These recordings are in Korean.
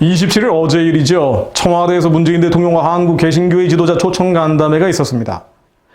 27일 어제 일이죠. 청와대에서 문재인 대통령과 한국 개신교회 지도자 초청 간담회가 있었습니다.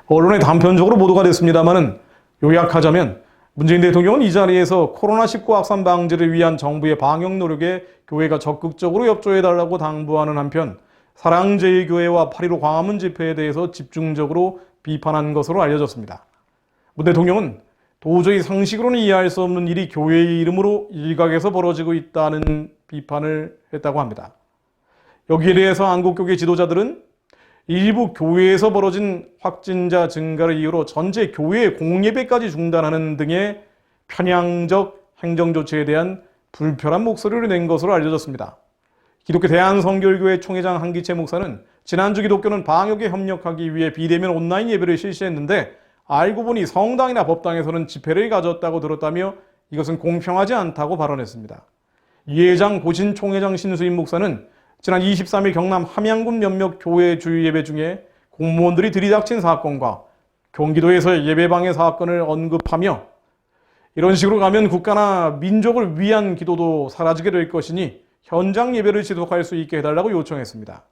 언론에 단편적으로 보도가 됐습니다만은 요약하자면 문재인 대통령은 이 자리에서 코로나19 확산 방지를 위한 정부의 방역 노력에 교회가 적극적으로 협조해달라고 당부하는 한편 사랑제일교회와 8.15 광화문 집회에 대해서 집중적으로 비판한 것으로 알려졌습니다. 문 대통령은 도저히 상식으로는 이해할 수 없는 일이 교회의 이름으로 일각에서 벌어지고 있다는 비판을 했다고 합니다. 여기에 대해서 한국교계 지도자들은 일부 교회에서 벌어진 확진자 증가를 이유로 전체 교회 공예배까지 중단하는 등의 편향적 행정조치에 대한 불편한 목소리를 낸 것으로 알려졌습니다. 기독교 대한성결교회 총회장 한기채 목사는 지난주 기독교는 방역에 협력하기 위해 비대면 온라인 예배를 실시했는데 알고 보니 성당이나 법당에서는 집회를 가졌다고 들었다며 이것은 공평하지 않다고 발언했습니다. 이회장 고신 총회장 신수임 목사는 지난 23일 경남 함양군 몇몇 교회 주일 예배 중에 공무원들이 들이닥친 사건과 경기도에서의 예배방해 사건을 언급하며 이런 식으로 가면 국가나 민족을 위한 기도도 사라지게 될 것이니 현장 예배를 지속할 수 있게 해달라고 요청했습니다.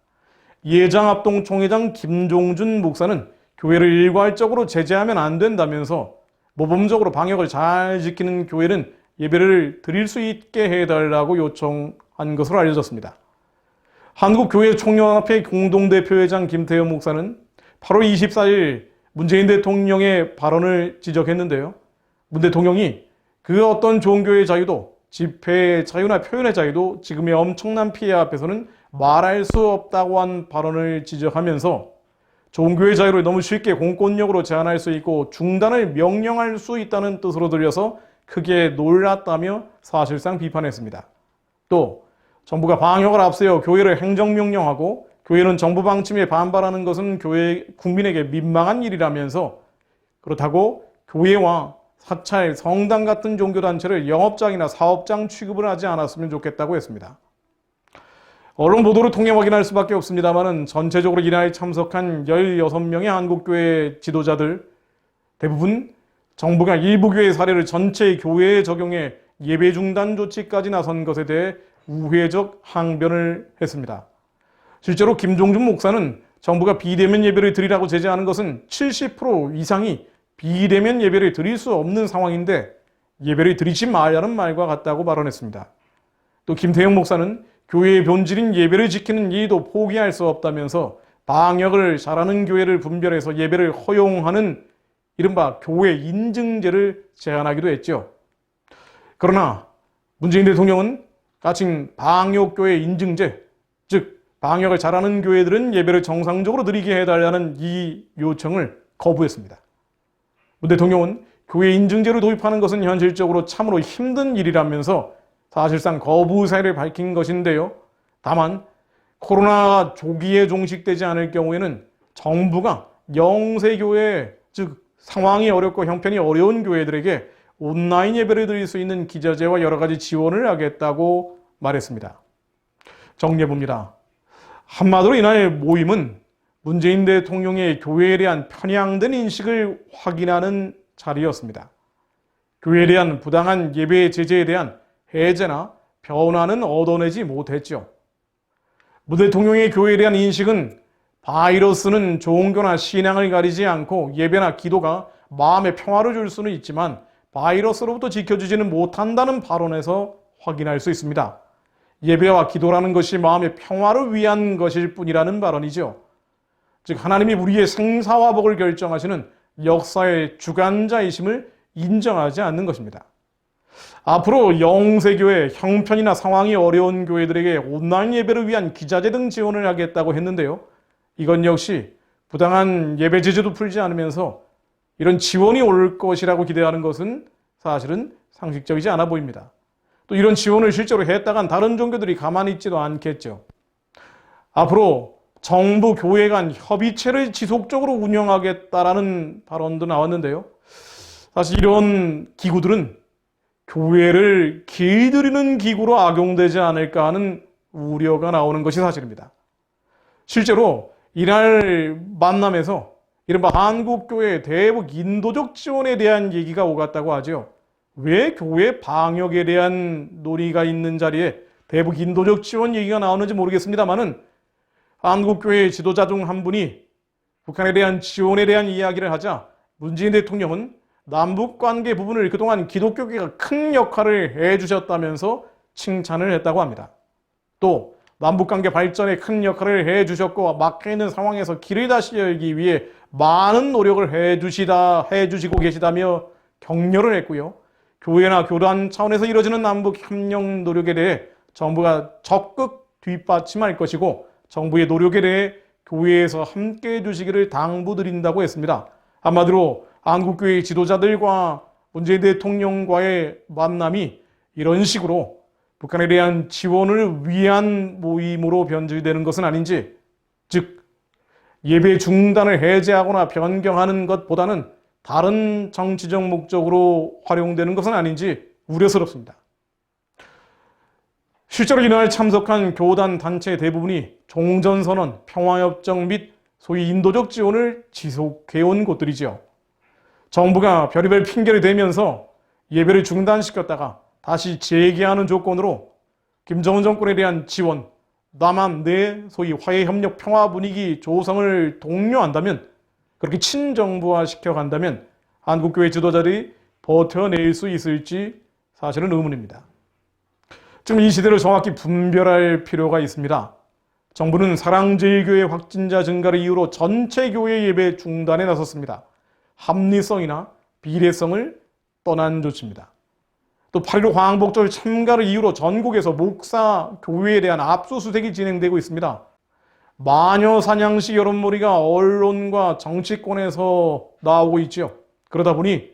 이회장 합동 총회장 김종준 목사는 교회를 일괄적으로 제재하면 안 된다면서 모범적으로 방역을 잘 지키는 교회는 예배를 드릴 수 있게 해달라고 요청한 것으로 알려졌습니다. 한국교회총연합회 공동대표회장 김태현 목사는 8월 24일 문재인 대통령의 발언을 지적했는데요. 문 대통령이 그 어떤 종교의 자유도 집회의 자유나 표현의 자유도 지금의 엄청난 피해 앞에서는 말할 수 없다고 한 발언을 지적하면서 종교의 자유를 너무 쉽게 공권력으로 제한할 수 있고 중단을 명령할 수 있다는 뜻으로 들려서 크게 놀랐다며 사실상 비판했습니다. 또 정부가 방역을 앞세워 교회를 행정명령하고 교회는 정부 방침에 반발하는 것은 국민에게 민망한 일이라면서 그렇다고 교회와 사찰, 성당 같은 종교단체를 영업장이나 사업장 취급을 하지 않았으면 좋겠다고 했습니다. 언론 보도를 통해 확인할 수밖에 없습니다만 전체적으로 이날에 참석한 16명의 한국교회 지도자들 대부분 정부가 일부 교회 사례를 전체 교회에 적용해 예배 중단 조치까지 나선 것에 대해 우회적 항변을 했습니다. 실제로 김종준 목사는 정부가 비대면 예배를 드리라고 제재하는 것은 70% 이상이 비대면 예배를 드릴 수 없는 상황인데 예배를 드리지 말라는 말과 같다고 발언했습니다. 또 김태형 목사는 교회의 본질인 예배를 지키는 일도 포기할 수 없다면서 방역을 잘하는 교회를 분별해서 예배를 허용하는 이른바 교회 인증제를 제안하기도 했죠. 그러나 문재인 대통령은 가칭 방역교회 인증제, 즉 방역을 잘하는 교회들은 예배를 정상적으로 드리게 해달라는 이 요청을 거부했습니다. 문 대통령은 교회 인증제를 도입하는 것은 현실적으로 참으로 힘든 일이라면서 사실상 거부 사의를 밝힌 것인데요. 다만 코로나 조기에 종식되지 않을 경우에는 정부가 영세교회, 즉 상황이 어렵고 형편이 어려운 교회들에게 온라인 예배를 드릴 수 있는 기자재와 여러 가지 지원을 하겠다고 말했습니다. 정리해봅니다. 한마디로 이날 모임은 문재인 대통령의 교회에 대한 편향된 인식을 확인하는 자리였습니다. 교회에 대한 부당한 예배 제재에 대한 해제나 변화는 얻어내지 못했죠. 문 대통령의 교회에 대한 인식은 바이러스는 종교나 신앙을 가리지 않고 예배나 기도가 마음의 평화를 줄 수는 있지만 바이러스로부터 지켜주지는 못한다는 발언에서 확인할 수 있습니다. 예배와 기도라는 것이 마음의 평화를 위한 것일 뿐이라는 발언이죠. 즉 하나님이 우리의 생사와 복을 결정하시는 역사의 주관자이심을 인정하지 않는 것입니다. 앞으로 영세교회, 형편이나 상황이 어려운 교회들에게 온라인 예배를 위한 기자재 등 지원을 하겠다고 했는데요. 이건 역시 부당한 예배 제재도 풀지 않으면서 이런 지원이 올 것이라고 기대하는 것은 사실은 상식적이지 않아 보입니다. 또 이런 지원을 실제로 했다간 다른 종교들이 가만히 있지도 않겠죠. 앞으로 정부, 교회 간 협의체를 지속적으로 운영하겠다라는 발언도 나왔는데요. 사실 이런 기구들은 교회를 길들이는 기구로 악용되지 않을까 하는 우려가 나오는 것이 사실입니다. 실제로 이날 만남에서 이른바 한국교회 대북 인도적 지원에 대한 얘기가 오갔다고 하죠. 왜 교회 방역에 대한 논의가 있는 자리에 대북 인도적 지원 얘기가 나오는지 모르겠습니다만은 한국교회 지도자 중 한 분이 북한에 대한 지원에 대한 이야기를 하자 문재인 대통령은 남북관계 부분을 그동안 기독교계가 큰 역할을 해주셨다면서 칭찬을 했다고 합니다. 또 남북관계 발전에 큰 역할을 해주셨고 막혀있는 상황에서 길을 다시 열기 위해 많은 노력을 해주시고 계시다며 격려를 했고요. 교회나 교단 차원에서 이루어지는 남북 협력 노력에 대해 정부가 적극 뒷받침할 것이고 정부의 노력에 대해 교회에서 함께 해주시기를 당부드린다고 했습니다. 한마디로 한국교회 지도자들과 문재인 대통령과의 만남이 이런 식으로 북한에 대한 지원을 위한 모임으로 변질되는 것은 아닌지, 즉 예배 중단을 해제하거나 변경하는 것보다는 다른 정치적 목적으로 활용되는 것은 아닌지 우려스럽습니다. 실제로 이날 참석한 교단 단체 대부분이 종전선언, 평화협정 및 소위 인도적 지원을 지속해온 곳들이죠. 정부가 별의별 핑계를 대면서 예배를 중단시켰다가 다시 재개하는 조건으로 김정은 정권에 대한 지원, 남한 내 소위 화해협력 평화 분위기 조성을 독려한다면, 그렇게 친정부화 시켜간다면 한국교회 지도자들이 버텨낼 수 있을지 사실은 의문입니다. 지금 이 시대를 정확히 분별할 필요가 있습니다. 정부는 사랑제일교회 확진자 증가를 이유로 전체 교회 예배 중단에 나섰습니다. 합리성이나 비례성을 떠난 조치입니다. 또 8.15 광복절 참가를 이유로 전국에서 목사 교회에 대한 압수수색이 진행되고 있습니다. 마녀 사냥식 여론몰이가 언론과 정치권에서 나오고 있죠. 그러다 보니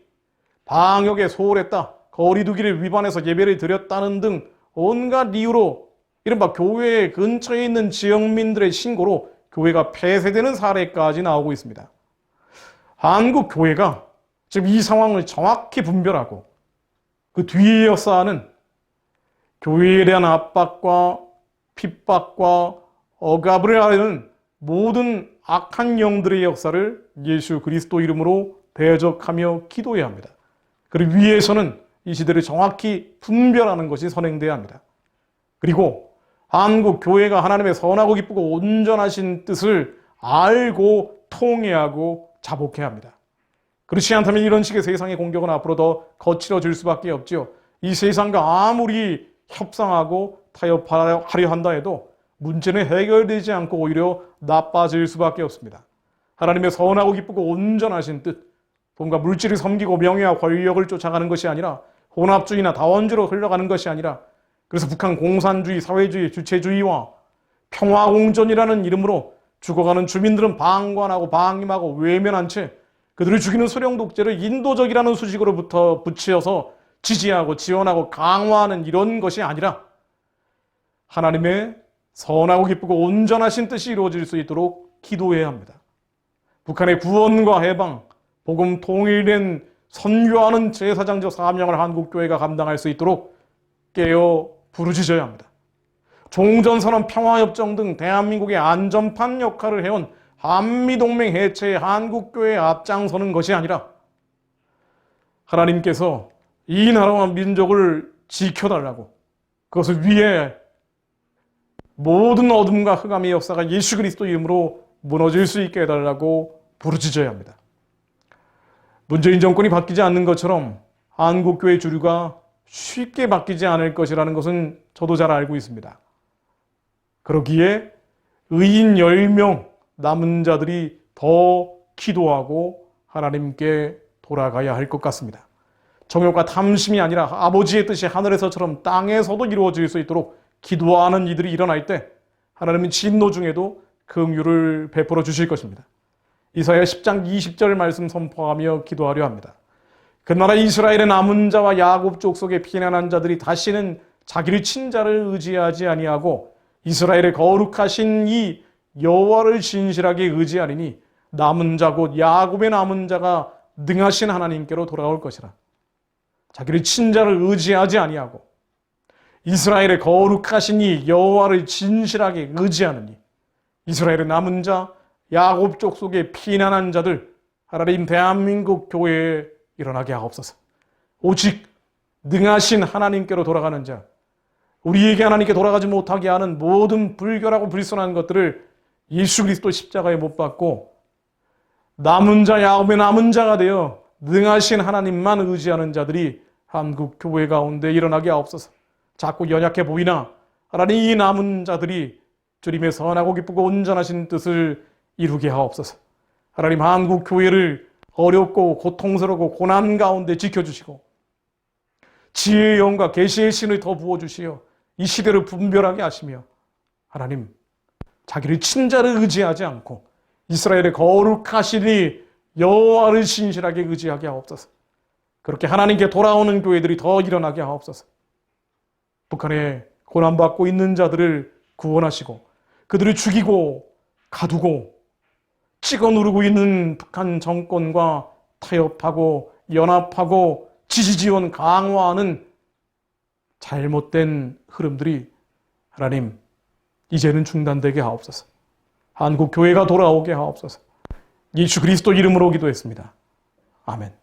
방역에 소홀했다, 거리 두기를 위반해서 예배를 드렸다는 등 온갖 이유로 이른바 교회 근처에 있는 지역민들의 신고로 교회가 폐쇄되는 사례까지 나오고 있습니다. 한국 교회가 지금 이 상황을 정확히 분별하고 그 뒤에 역사하는 교회에 대한 압박과 핍박과 억압을 하려는 모든 악한 영들의 역사를 예수 그리스도 이름으로 대적하며 기도해야 합니다. 그리고 위에서는 이 시대를 정확히 분별하는 것이 선행돼야 합니다. 그리고 한국 교회가 하나님의 선하고 기쁘고 온전하신 뜻을 알고 통회하고 자복해야 합니다. 그렇지 않다면 이런 식의 세상의 공격은 앞으로 더 거칠어질 수밖에 없지요. 이 세상과 아무리 협상하고 타협하려 한다 해도 문제는 해결되지 않고 오히려 나빠질 수밖에 없습니다. 하나님의 선하고 기쁘고 온전하신 뜻, 돈과 물질을 섬기고 명예와 권력을 쫓아가는 것이 아니라 혼합주의나 다원주의로 흘러가는 것이 아니라, 그래서 북한 공산주의, 사회주의, 주체주의와 평화공존이라는 이름으로 죽어가는 주민들은 방관하고 방임하고 외면한 채 그들을 죽이는 소령 독재를 인도적이라는 수식으로부터 붙여서 지지하고 지원하고 강화하는 이런 것이 아니라 하나님의 선하고 기쁘고 온전하신 뜻이 이루어질 수 있도록 기도해야 합니다. 북한의 구원과 해방, 복음 통일된 선교하는 제사장적 사명을 한국교회가 감당할 수 있도록 깨어 부르짖어야 합니다. 종전선언, 평화협정 등 대한민국의 안전판 역할을 해온 한미동맹 해체에 한국교회에 앞장서는 것이 아니라 하나님께서 이 나라와 민족을 지켜달라고, 그것을 위해 모든 어둠과 흑암의 역사가 예수 그리스도 이름으로 무너질 수 있게 해달라고 부르짖어야 합니다. 문재인 정권이 바뀌지 않는 것처럼 한국교회 주류가 쉽게 바뀌지 않을 것이라는 것은 저도 잘 알고 있습니다. 그러기에 의인 10명 남은 자들이 더 기도하고 하나님께 돌아가야 할 것 같습니다. 정욕과 탐심이 아니라 아버지의 뜻이 하늘에서처럼 땅에서도 이루어질 수 있도록 기도하는 이들이 일어날 때 하나님은 진노 중에도 긍휼을 베풀어 주실 것입니다. 이사야 10장 20절 말씀 선포하며 기도하려 합니다. 그 나라 이스라엘의 남은 자와 야곱 족속의 피난한 자들이 다시는 자기를 친자를 의지하지 아니하고 이스라엘의 거룩하신 이 여호와를 진실하게 의지하리니 남은 자 곧 야곱의 남은 자가 능하신 하나님께로 돌아올 것이라. 자기를 친자를 의지하지 아니하고 이스라엘의 거룩하신 이 여호와를 진실하게 의지하느니 이스라엘의 남은 자, 야곱 족속의 피난한 자들, 하나님 대한민국 교회에 일어나게 하옵소서. 오직 능하신 하나님께로 돌아가는 자, 우리에게 하나님께 돌아가지 못하게 하는 모든 불결하고 불순한 것들을 예수 그리스도 십자가에 못 박고 남은 자, 야곱의 남은 자가 되어 능하신 하나님만 의지하는 자들이 한국 교회 가운데 일어나게 하옵소서. 자꾸 연약해 보이나 하나님 이 남은 자들이 주님의 선하고 기쁘고 온전하신 뜻을 이루게 하옵소서. 하나님 한국 교회를 어렵고 고통스럽고 고난 가운데 지켜주시고 지혜의 영과 계시의 신을 더 부어주시어 이 시대를 분별하게 하시며 하나님 자기를 친자를 의지하지 않고 이스라엘의 거룩하시니 여호와를 신실하게 의지하게 하옵소서. 그렇게 하나님께 돌아오는 교회들이 더 일어나게 하옵소서. 북한에 고난받고 있는 자들을 구원하시고 그들을 죽이고 가두고 찍어 누르고 있는 북한 정권과 타협하고 연합하고 지지 지원 강화하는 잘못된 흐름들이 하나님 이제는 중단되게 하옵소서. 한국 교회가 돌아오게 하옵소서. 예수 그리스도 이름으로 기도했습니다. 아멘.